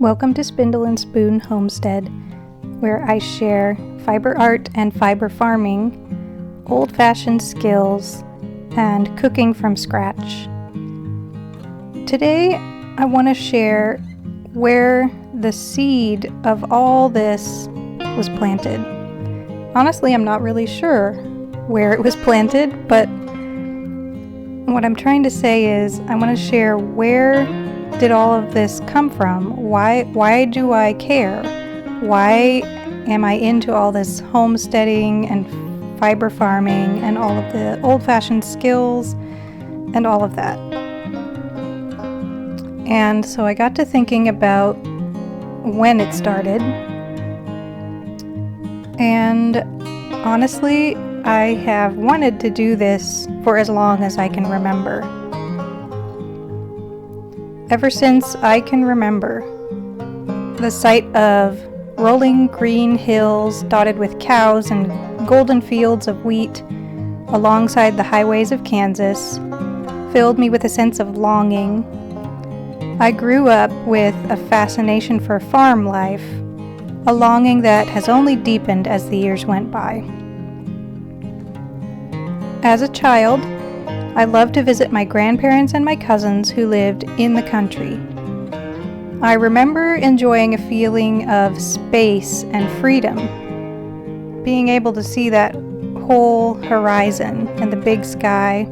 Welcome to Spindle and Spoon Homestead, where I share fiber art and fiber farming, old-fashioned skills, and cooking from scratch. Today, I want to share where the seed of all this was planted. Honestly, I'm not really sure where it was planted, but what I'm trying to say is I want to share where did all of this come from? Why do I care? Why am I into all this homesteading and fiber farming and all of the old-fashioned skills and all of that? And so I got to thinking about when it started. And honestly, I have wanted to do this for as long as I can remember. Ever since I can remember, the sight of rolling green hills dotted with cows and golden fields of wheat alongside the highways of Kansas filled me with a sense of longing. I grew up with a fascination for farm life, a longing that has only deepened as the years went by. As a child, I loved to visit my grandparents and my cousins who lived in the country. I remember enjoying a feeling of space and freedom, being able to see that whole horizon and the big sky.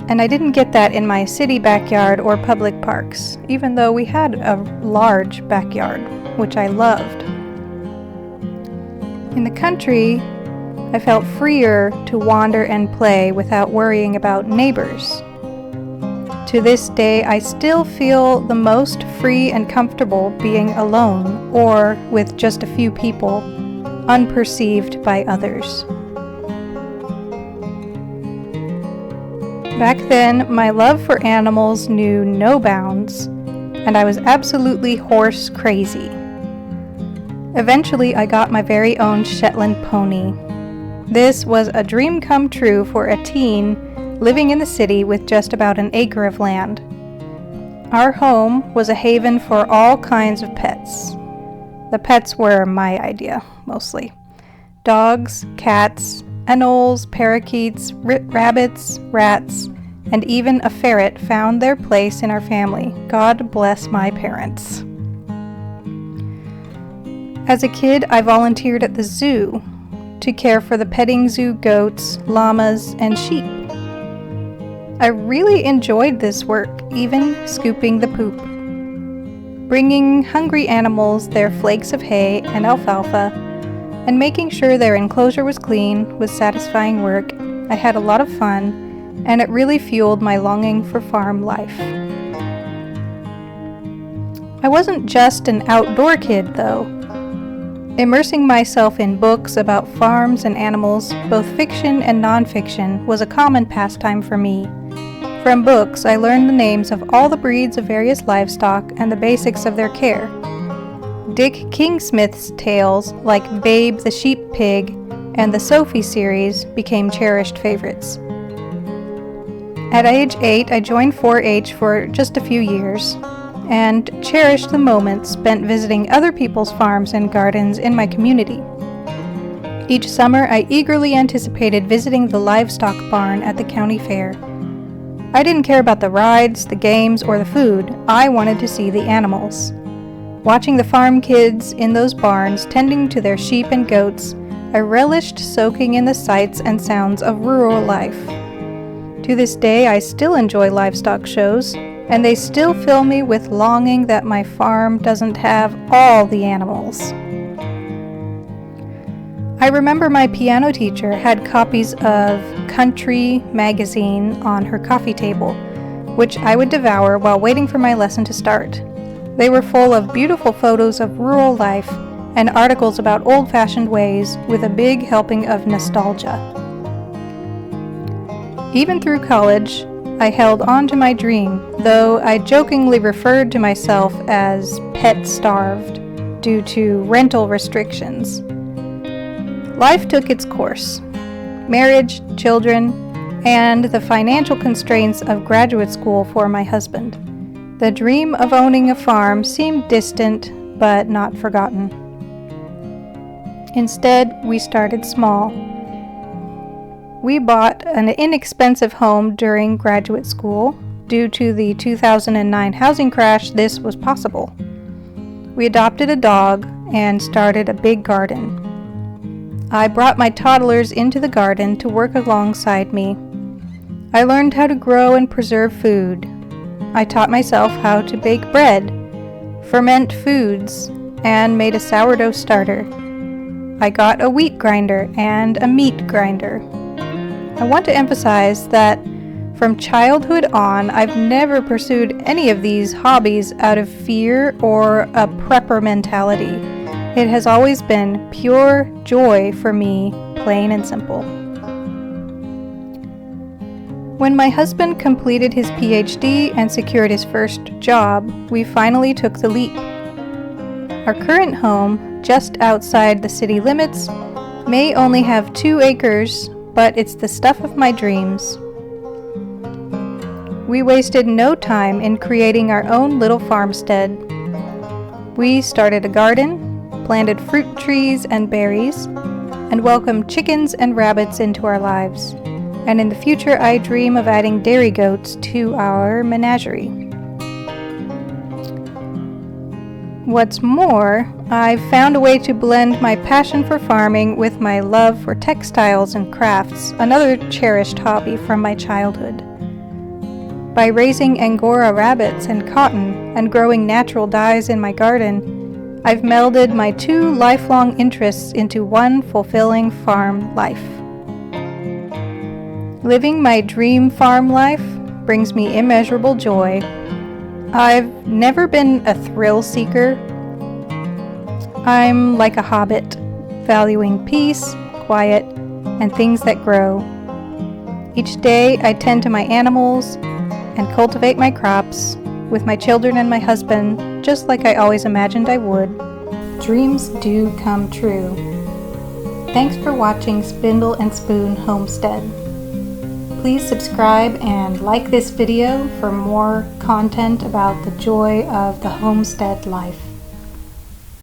And I didn't get that in my city backyard or public parks, even though we had a large backyard, which I loved. In the country, I felt freer to wander and play without worrying about neighbors. To this day, I still feel the most free and comfortable being alone or with just a few people, unperceived by others. Back then, my love for animals knew no bounds, and I was absolutely horse crazy. Eventually, I got my very own Shetland pony. This was a dream come true for a teen living in the city with just about an acre of land. Our home was a haven for all kinds of pets. The pets were my idea, mostly. Dogs, cats, anoles, parakeets, rabbits, rats, and even a ferret found their place in our family. God bless my parents. As a kid, I volunteered at the zoo to care for the petting zoo goats, llamas, and sheep. I really enjoyed this work, even scooping the poop. Bringing hungry animals their flakes of hay and alfalfa, and making sure their enclosure was clean was satisfying work. I had a lot of fun, and it really fueled my longing for farm life. I wasn't just an outdoor kid, though. Immersing myself in books about farms and animals, both fiction and nonfiction, was a common pastime for me. From books, I learned the names of all the breeds of various livestock and the basics of their care. Dick Kingsmith's tales, like Babe the Sheep Pig and the Sophie series, became cherished favorites. At age 8, I joined 4-H for just a few years, and cherished the moments spent visiting other people's farms and gardens in my community. Each summer, I eagerly anticipated visiting the livestock barn at the county fair. I didn't care about the rides, the games, or the food. I wanted to see the animals. Watching the farm kids in those barns tending to their sheep and goats, I relished soaking in the sights and sounds of rural life. To this day, I still enjoy livestock shows, and they still fill me with longing that my farm doesn't have all the animals. I remember my piano teacher had copies of Country magazine on her coffee table, which I would devour while waiting for my lesson to start. They were full of beautiful photos of rural life and articles about old-fashioned ways with a big helping of nostalgia. Even through college, I held on to my dream, though I jokingly referred to myself as pet-starved due to rental restrictions. Life took its course. Marriage, children, and the financial constraints of graduate school for my husband. The dream of owning a farm seemed distant, but not forgotten. Instead, we started small. We bought an inexpensive home during graduate school. Due to the 2009 housing crash, this was possible. We adopted a dog and started a big garden. I brought my toddlers into the garden to work alongside me. I learned how to grow and preserve food. I taught myself how to bake bread, ferment foods, and made a sourdough starter. I got a wheat grinder and a meat grinder. I want to emphasize that from childhood on, I've never pursued any of these hobbies out of fear or a prepper mentality. It has always been pure joy for me, plain and simple. When my husband completed his PhD and secured his first job, we finally took the leap. Our current home, just outside the city limits, may only have 2 acres, but it's the stuff of my dreams. We wasted no time in creating our own little farmstead. We started a garden, planted fruit trees and berries, and welcomed chickens and rabbits into our lives. And in the future, I dream of adding dairy goats to our menagerie. What's more, I've found a way to blend my passion for farming with my love for textiles and crafts, another cherished hobby from my childhood. By raising Angora rabbits and cotton and growing natural dyes in my garden, I've melded my 2 lifelong interests into one fulfilling farm life. Living my dream farm life brings me immeasurable joy. I've never been a thrill seeker. I'm like a hobbit, valuing peace, quiet, and things that grow. Each day I tend to my animals and cultivate my crops with my children and my husband, just like I always imagined I would. Dreams do come true. Thanks for watching Spindle and Spoon Homestead. Please subscribe and like this video for more content about the joy of the homestead life.